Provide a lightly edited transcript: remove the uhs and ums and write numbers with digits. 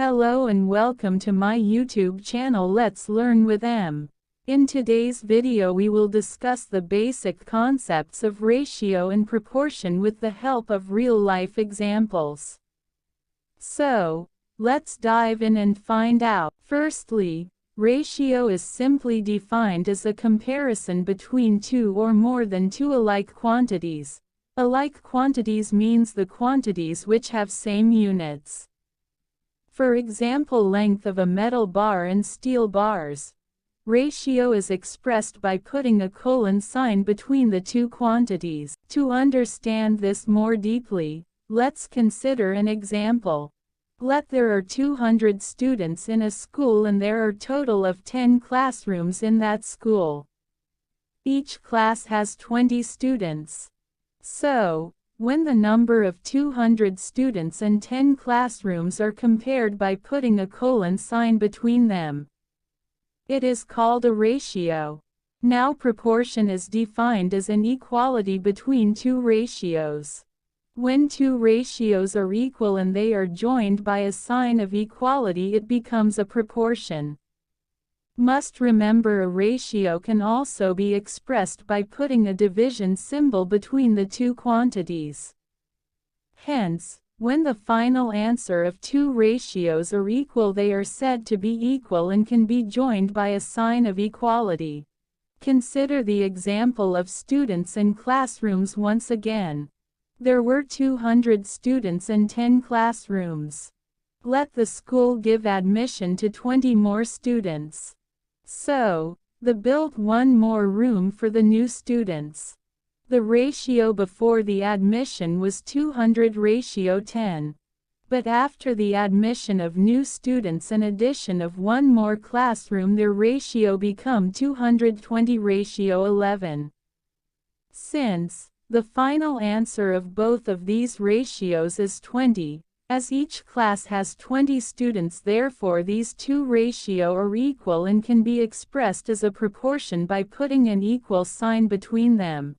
Hello and welcome to my YouTube channel Let's Learn with M. In today's video we will discuss the basic concepts of ratio and proportion with the help of real-life examples. So, let's dive in and find out. Firstly, ratio is simply defined as a comparison between two or more than two alike quantities. Alike quantities means the quantities which have same units. For example, length of a metal bar and steel bars. Ratio is expressed by putting a colon sign between the two quantities. To understand this more deeply, let's consider an example. Let there are 200 students in a school and there are total of 10 classrooms in that school. Each class has 20 students. So, when the number of 200 students and 10 classrooms are compared by putting a colon sign between them, it is called a ratio. Now proportion is defined as an equality between two ratios. When two ratios are equal and they are joined by a sign of equality, it becomes a proportion. Must remember a ratio can also be expressed by putting a division symbol between the two quantities. Hence, when the final answer of two ratios are equal, they are said to be equal and can be joined by a sign of equality. Consider the example of students and classrooms once again. There were 200 students and 10 classrooms. Let the school give admission to 20 more students. So, they built one more room for the new students. The ratio before the admission was 200:10. But after the admission of new students and addition of one more classroom, their ratio become 220:11. Since the final answer of both of these ratios is 20, as each class has 20 students, therefore these two ratios are equal and can be expressed as a proportion by putting an equal sign between them.